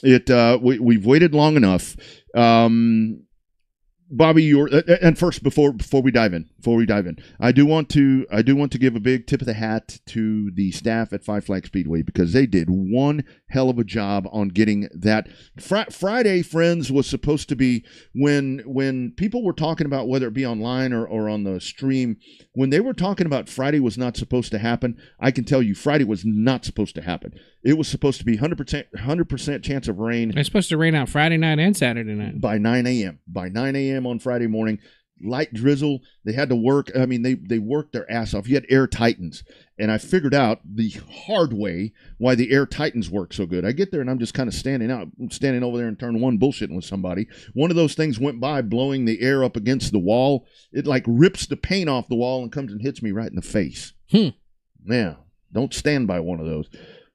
We've waited long enough. Bobby, and first before we dive in, I do want to give a big tip of the hat to the staff at Five Flag Speedway because they did one hell of a job on getting that. Friday, friends, was supposed to be when people were talking about whether it be online or on the stream. When they were talking about Friday was not supposed to happen, I can tell you Friday was not supposed to happen. It was supposed to be 100% chance of rain. It's supposed to rain out Friday night and Saturday night. By 9 a.m. By 9 a.m. on Friday morning, light drizzle. They had to work. I mean, they worked their ass off. You had air Titans. And I figured out the hard way why the air Titans work so good. I get there and I'm just kind of standing over there in turn one bullshitting with somebody. One of those things went by blowing the air up against the wall. It like rips the paint off the wall and comes and hits me right in the face. Yeah, don't stand by one of those.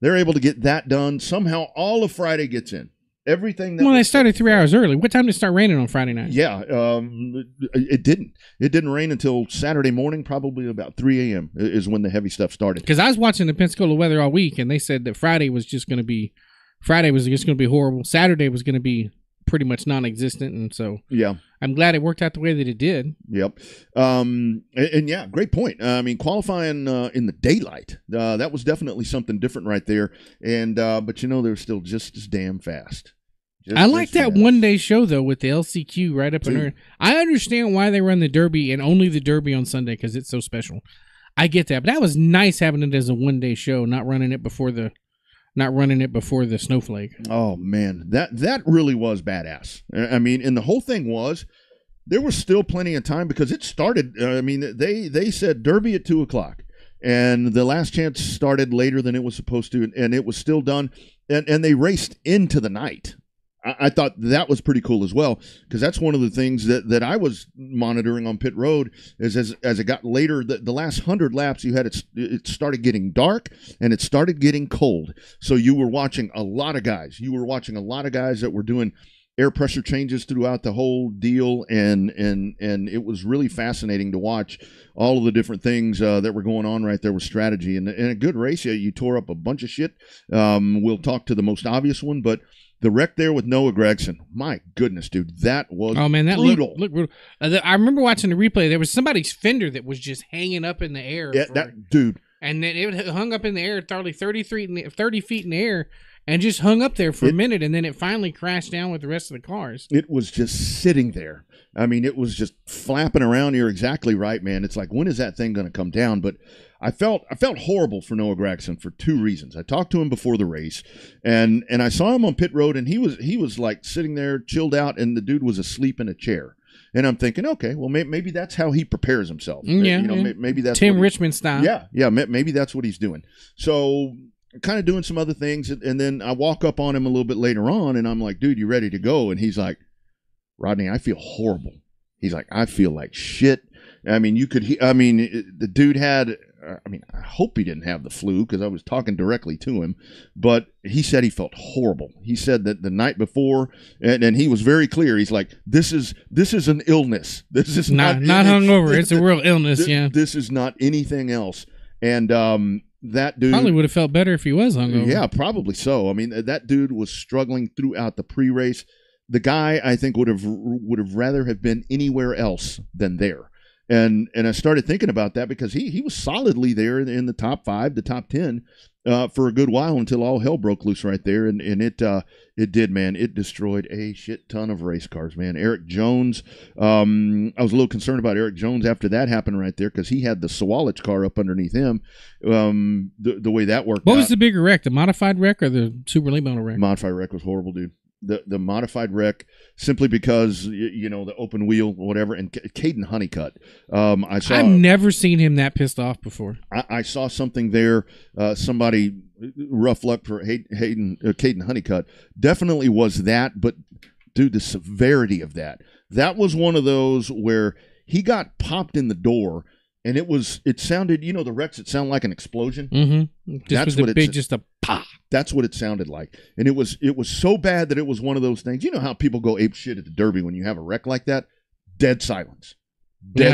They're able to get that done. Somehow all of Friday gets in. Everything that they started 3 hours early. What time did it start raining on Friday night? Yeah, it didn't. It didn't rain until Saturday morning, probably about 3 a.m. is when the heavy stuff started. Because I was watching the Pensacola weather all week, and they said that Friday was just going to be horrible. Saturday was going to be pretty much non-existent, and so yeah, I'm glad it worked out the way that it did. Yep. And yeah, great point. I mean, qualifying in the daylight, that was definitely something different right there. And but they're still just as damn fast. I like that one-day show, though, with the LCQ right up in there. I understand why they run the Derby and only the Derby on Sunday because it's so special. I get that. But that was nice having it as a one-day show, not running it before the Snowflake. Oh, man. That really was badass. I mean, and the whole thing was there was still plenty of time because it started. I mean, they said Derby at 2 o'clock. And the last chance started later than it was supposed to, and it was still done. And they raced into the night. I thought that was pretty cool as well, because that's one of the things that I was monitoring on pit road is as it got later, the last 100 laps you had, it started getting dark and it started getting cold. So you were watching a lot of guys. You were watching a lot of guys that were doing air pressure changes throughout the whole deal, and it was really fascinating to watch all of the different things that were going on right there with strategy. And a good race, you tore up a bunch of shit. We'll talk to the most obvious one, but the wreck there with Noah Gragson, my goodness, dude, that was brutal. Looked brutal. I remember watching the replay. There was somebody's fender that was just hanging up in the air. Yeah, dude. And then it hung up in the air, 30 feet in the air, and just hung up there for a minute, and then it finally crashed down with the rest of the cars. It was just sitting there. I mean, it was just flapping around. You're exactly right, man. It's like, when is that thing going to come down? But I felt horrible for Noah Gragson for two reasons. I talked to him before the race, and I saw him on pit road, and he was like sitting there, chilled out, and the dude was asleep in a chair. And I'm thinking, okay, well, maybe that's how he prepares himself. Yeah, maybe that's Tim Richmond style. Yeah, maybe that's what he's doing. So kind of doing some other things, and then I walk up on him a little bit later on, and I'm like, dude, you ready to go? And he's like, Rodney, I feel horrible. He's like, I feel like shit. I mean, the dude had, I hope he didn't have the flu because I was talking directly to him, but he said he felt horrible. He said that the night before, and he was very clear. He's like, this is an illness. This is not hungover. It's a real illness. This is not anything else. And that dude probably would have felt better if he was hungover. Yeah, probably so. I mean, that dude was struggling throughout the pre-race. The guy, I think, would have rather have been anywhere else than there. And I started thinking about that because he was solidly there in the top 5, the top 10 for a good while until all hell broke loose right there. And it did, man. It destroyed a shit ton of race cars, man. Eric Jones, I was a little concerned about Eric Jones after that happened right there because he had the Sawalich car up underneath him. The way that worked out. What was the bigger wreck, the modified wreck or the Super Late Model wreck? Modified wreck was horrible, dude. The modified wreck, simply because the open wheel, whatever, and Caden Honeycutt. I've never seen him that pissed off before. I saw something there. Somebody rough luck for Caden Honeycutt. Definitely was that, but dude, the severity of that was one of those where he got popped in the door. And it sounded, the wrecks, it sounded like an explosion. Mm-hmm. Just a pop. That's what it sounded like. And it was so bad that it was one of those things. You know how people go ape shit at the Derby when you have a wreck like that? Dead silence.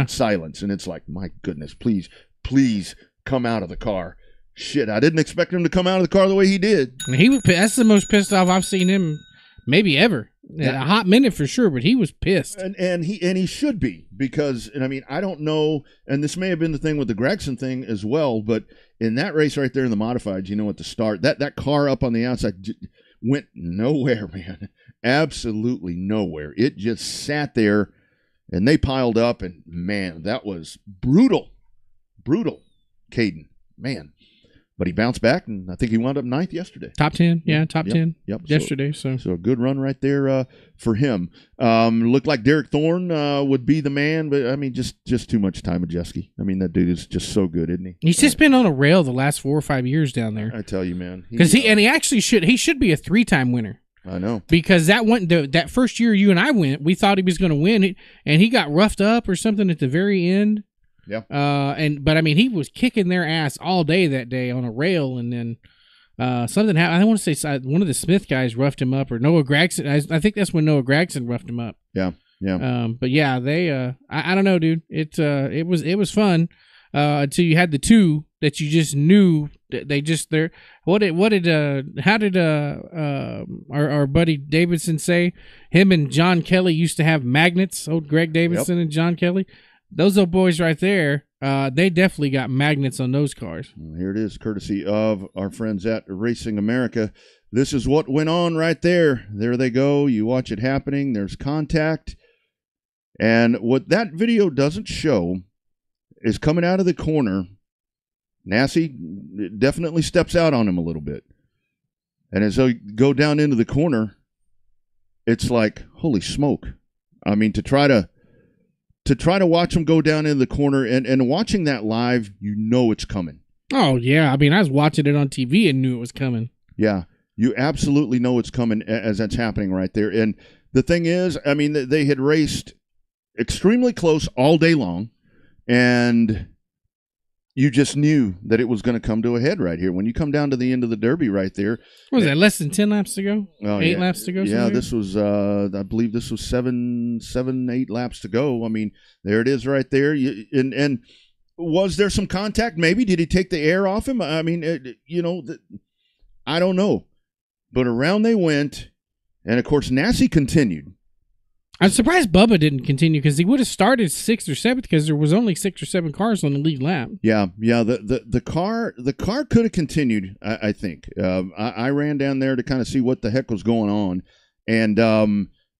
Silence. And it's like, my goodness, please come out of the car. Shit, I didn't expect him to come out of the car the way he did. And he was. That's the most pissed off I've seen him, maybe ever. Yeah. A hot minute for sure, but he was pissed. And he should be, because, and I mean, I don't know, and this may have been the thing with the Gregson thing as well, but in that race right there in the modifieds, you know, at the start, that car up on the outside went nowhere, man. Absolutely nowhere. It just sat there, and they piled up, and man, that was brutal. Brutal, Caden. Man. But he bounced back, and I think he wound up 9th yesterday. Top 10, yeah, top 10 yesterday. So a good run right there for him. Looked like Derek Thorne would be the man, but I mean, just too much Ty Majeski. I mean, that dude is just so good, isn't he? He's just been on a rail the last 4 or 5 years down there. I tell you, man. Because he actually should be a 3-time winner. I know. Because that first year you and I went, we thought he was going to win, and he got roughed up or something at the very end. Yeah. But I mean, he was kicking their ass all day that day on a rail, and then something happened. I want to say one of the Smith guys roughed him up, or Noah Gragson. I think that's when Noah Gragson roughed him up. Yeah. But yeah, they. I don't know, dude. It was fun until you had the two that you just knew they just there. How did our buddy Davidson say? Him and John Kelly used to have magnets. Old Greg Davidson and John Kelly. Those old boys right there, they definitely got magnets on those cars. Here it is, courtesy of our friends at Racing America. This is what went on right there. There they go. You watch it happening. There's contact. And what that video doesn't show is coming out of the corner, Nassie definitely steps out on him a little bit. And as they go down into the corner, it's like, holy smoke. I mean, to try to watch him go down in the corner and watching that live, you know it's coming. Oh, yeah. I mean, I was watching it on TV and knew it was coming. Yeah, you absolutely know it's coming as that's happening right there. And the thing is, I mean, they had raced extremely close all day long, and you just knew that it was going to come to a head right here. When you come down to the end of the Derby right there. What was that, less than 10 laps to go? Oh, 8 laps to go? Yeah, this was, I believe this was 8 laps to go. I mean, there it is right there. And was there some contact? Maybe. Did he take the air off him? I mean, I don't know. But around they went, and, of course, Nassie continued. I'm surprised Bubba didn't continue, because he would have started 6th or 7th, because there was only 6 or 7 cars on the lead lap. Yeah. The car could have continued. I think. I ran down there to kind of see what the heck was going on, and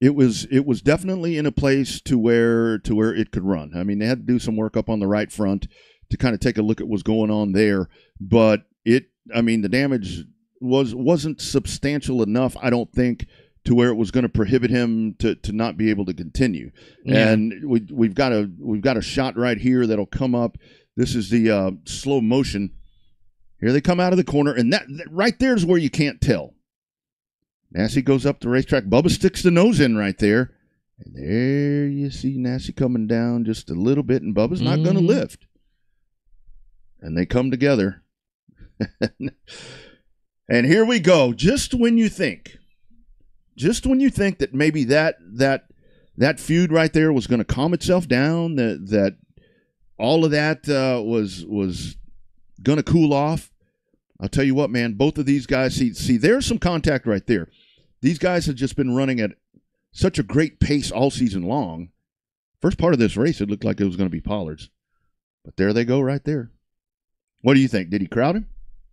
it was definitely in a place to where it could run. I mean, they had to do some work up on the right front to kind of take a look at what's going on there, but the damage wasn't substantial enough, I don't think, to where it was going to prohibit him to not be able to continue. Yeah. And we've got a shot right here that'll come up. This is the slow motion. Here they come out of the corner, and that right there is where you can't tell. Nassie goes up the racetrack. Bubba sticks the nose in right there. And there you see Nassie coming down just a little bit, and Bubba's not going to lift. And they come together. And here we go. Just when you think that maybe that feud right there was going to calm itself down, that all of that was going to cool off, I'll tell you what, man, both of these guys, see, there's some contact right there. These guys have just been running at such a great pace all season long. First part of this race, it looked like it was going to be Pollard's. But there they go right there. What do you think? Did he crowd him?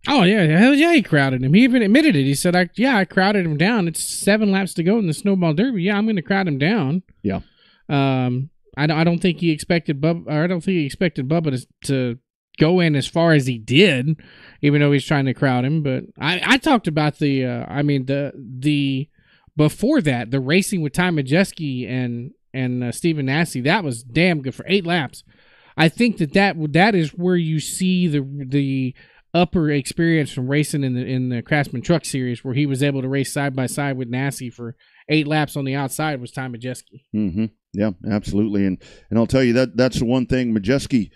Oh, yeah. Hell yeah, he crowded him. He even admitted it. He said, I crowded him down. It's 7 laps to go in the Snowball Derby. Yeah, I'm going to crowd him down. Yeah. I don't think he expected Bubba to go in as far as he did, even though he's trying to crowd him. But I talked about the before that, the racing with Ty Majeski and Stephen Nassie. That was damn good for 8 laps. I think that is where you see the upper experience from racing in the Craftsman Truck Series, where he was able to race side by side with Nassie for 8 laps on the outside, was Ty Majeski. Mm-hmm. Yeah, absolutely. And I'll tell you that's the one thing. Majeski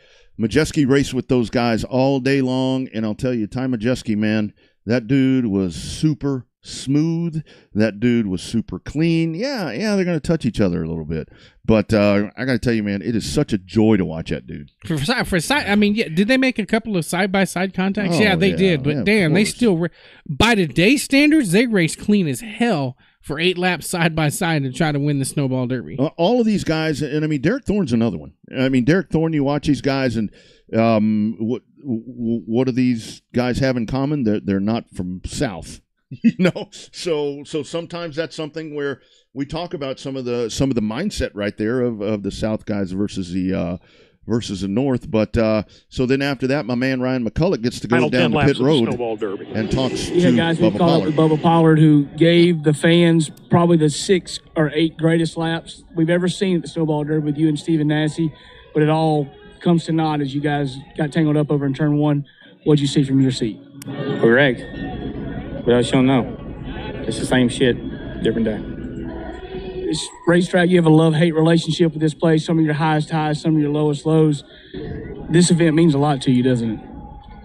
raced with those guys all day long, and I'll tell you, Ty Majeski, man, that dude was super, smooth. That dude was super clean. Yeah, they're going to touch each other a little bit. But I got to tell you, man, it is such a joy to watch that dude. For side, I mean, yeah, did they make a couple of side-by-side contacts? Oh, yeah, they did. But damn, they still, by today's standards, they race clean as hell for 8 laps side-by-side to try to win the Snowball Derby. All of these guys, and I mean, Derek Thorne's another one. I mean, Derek Thorne, you watch these guys, and what do these guys have in common? They're not from South. So sometimes that's something where we talk about some of the mindset right there of the South guys versus the North. But so then after that, my man Ryan McCulloch gets to go down the pit road and talks to guys, we Bubba call Pollard. it Bubba Pollard, who gave the fans probably the 6 or 8 greatest laps we've ever seen at the Snowball Derby with you and Stephen Nasse. But it all comes to naught as you guys got tangled up over in turn 1. What'd you see from your seat? Correct. What else you don't know? It's the same shit, different day. This racetrack, you have a love-hate relationship with this place. Some of your highest highs, some of your lowest lows. This event means a lot to you, doesn't it?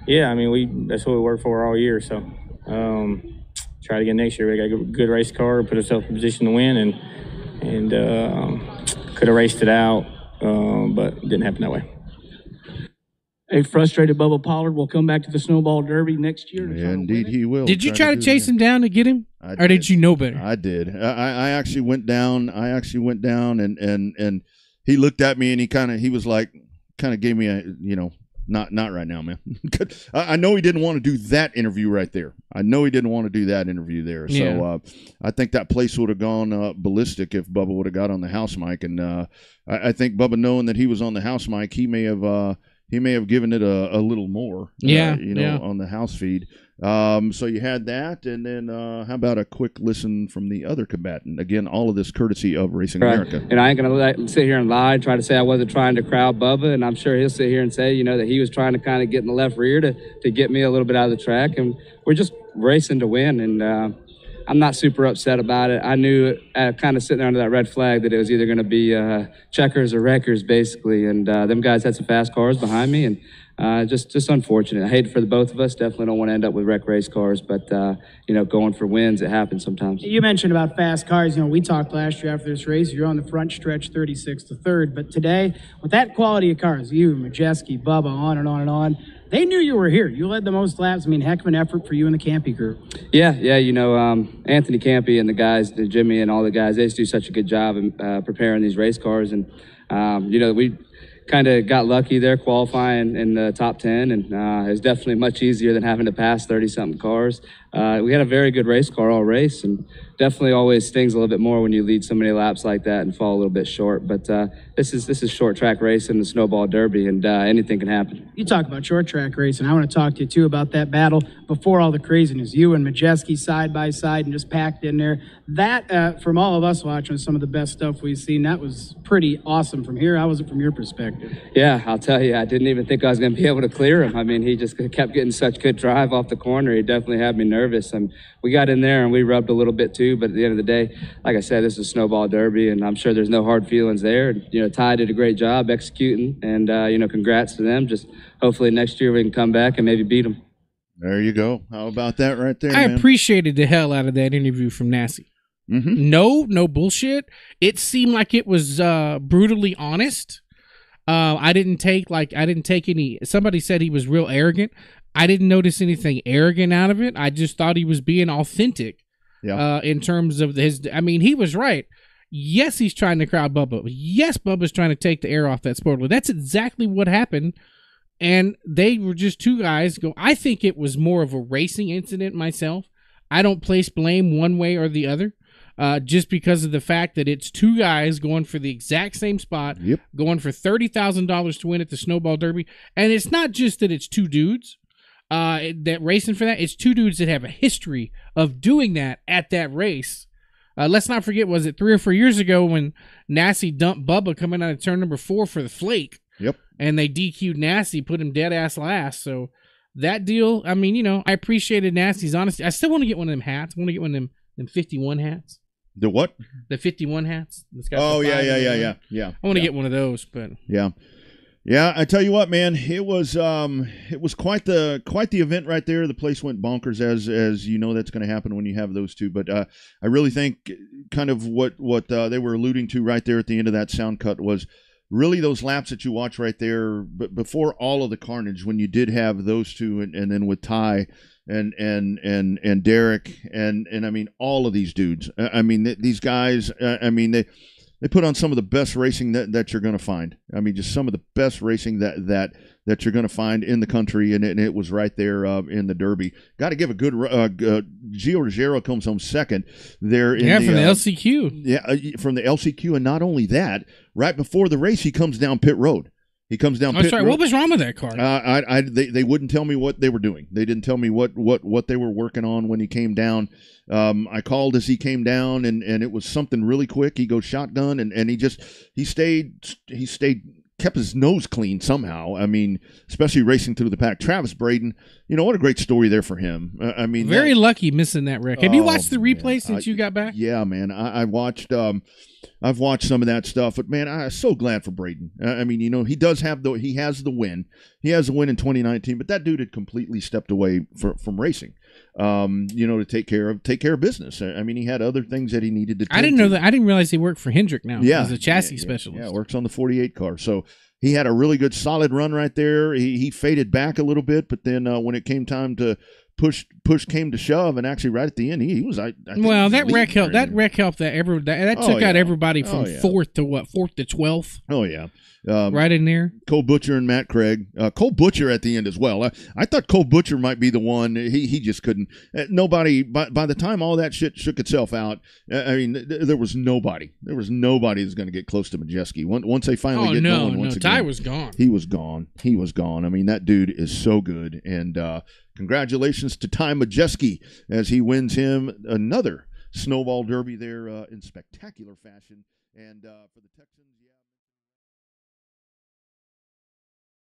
Yeah, I mean, that's what we work for all year. So try to get next year. We got a good race car, put ourselves in position to win, and could have raced it out, but it didn't happen that way. A frustrated Bubba Pollard will come back to the Snowball Derby next year. Yeah, indeed, he will. Did you try to chase him down to get him, or did you know better? I did. I actually went down. And he looked at me and he was like, kind of gave me a, not right now, man. I know he didn't want to do that interview right there. So I think that place would have gone ballistic if Bubba would have got on the house mic. And I think Bubba, knowing that he was on the house mic, he may have given it a little more, on the house feed. So you had that, and then how about a quick listen from the other combatant? Again, all of this courtesy of Racing America. And I ain't going to sit here and lie, try to say I wasn't trying to crowd Bubba, and I'm sure he'll sit here and say, that he was trying to kind of get in the left rear to get me a little bit out of the track, and we're just racing to win, and I'm not super upset about it. I knew, kind of sitting there under that red flag, that it was either going to be checkers or wreckers, basically. And them guys had some fast cars behind me, and just unfortunate. I hate it for the both of us. Definitely don't want to end up with wreck race cars, but going for wins, it happens sometimes. You mentioned about fast cars. We talked last year after this race. You're on the front stretch, 36th to 3rd. But today, with that quality of cars, you, Majeski, Bubba, on and on and on. They knew you were here. You led the most laps. Heck of an effort for you and the Campy group. Yeah. Anthony Campy and the guys, Jimmy and all the guys, they just do such a good job in preparing these race cars. And, we kind of got lucky there qualifying in the top 10, and it was definitely much easier than having to pass 30-something cars. We had a very good race car all race, and definitely always stings a little bit more when you lead so many laps like that and fall a little bit short. But this is short track racing, the Snowball Derby, and anything can happen. You talk about short track racing. I want to talk to you too about that battle before all the craziness. You and Majeski side by side and just packed in there. That, from all of us watching, some of the best stuff we've seen. That was pretty awesome from here. How was it from your perspective? Yeah, I'll tell you, I didn't even think I was going to be able to clear him. He just kept getting such good drive off the corner. He definitely had me nervous. We got in there and we rubbed a little bit too, but at the end of the day, like I said, this is a Snowball Derby, and I'm sure there's no hard feelings there. Ty did a great job executing, and congrats to them. Just hopefully next year we can come back and maybe beat them. There you go. How about that right there, I man? appreciated the hell out of that interview from Nasse. Mm-hmm. No bullshit. It seemed like it was brutally honest. I didn't take any. Somebody said he was real arrogant. I didn't notice anything arrogant out of it. I just thought he was being authentic. Yeah. In terms of his, he was right. Yes, he's trying to crowd Bubba. Yes, Bubba's trying to take the air off that spoiler. That's exactly what happened. And they were just two guys go. I think it was more of a racing incident myself. I don't place blame one way or the other. Just because of the fact that it's two guys going for the exact same spot, going for $30,000 to win at the Snowball Derby. And it's not just that it's two dudes that racing for that. It's two dudes that have a history of doing that at that race. Let's not forget, was it 3 or 4 years ago when Nasse dumped Bubba coming out of turn number 4 for the flake? Yep. And they DQ'd Nasse, put him dead ass last. So that deal, I appreciated Nasse's honesty. I still want to get one of them hats. I want to get one of them 51 hats. The what? The 51 hats. Oh, yeah. I want to get one of those, but yeah. Yeah, I tell you what, man, it was quite the event right there. The place went bonkers, as you know that's going to happen when you have those two. But I really think kind of what they were alluding to right there at the end of that sound cut was really those laps that you watch right there. But before all of the carnage, when you did have those two, and then with Ty and Derek and I mean all of these dudes. I mean these guys. I mean they put on some of the best racing that you're going to find. I mean, just some of the best racing that you're going to find in the country, and it was right there in the Derby. Got to give a good Gio Ruggiero comes home second there. From the LCQ. Yeah, from the LCQ, and not only that, right before the race, he comes down pit road. He comes down. I'm sorry. What was wrong with that car? They wouldn't tell me what they were doing. They didn't tell me what they were working on when he came down. I called as he came down, and it was something really quick. He goes shotgun, and he stayed, kept his nose clean somehow. I mean, especially racing through the pack. Travis Braden, what a great story there for him. I mean, very lucky missing that wreck. Have you watched the replay since you got back? Yeah, man. I watched. I've watched some of that stuff, but man, I'm so glad for Braden. I mean, he does have he has the win. He has the win in 2019, but that dude had completely stepped away from racing. To take care of business. I mean, he had other things that he needed to. I didn't know that. I didn't realize he worked for Hendrick now. Yeah, as a chassis specialist. Yeah, works on the 48 car. So he had a really good, solid run right there. He faded back a little bit, but then when it came time to push came to shove, and actually right at the end, he was. I think that wreck helped. That wreck helped. That took out everybody from fourth to 12th. Oh yeah. Right in there. Cole Butcher and Matt Craig. Cole Butcher at the end as well. I thought Cole Butcher might be the one. He just couldn't. Nobody. By the time all that shit shook itself out, I mean, there was nobody. There was nobody that's going to get close to Majeski. Once they finally get going. Once again, Ty was gone. He was gone. He was gone. I mean, that dude is so good. And congratulations to Ty Majeski as he wins him another Snowball Derby there in spectacular fashion. And for the Texans.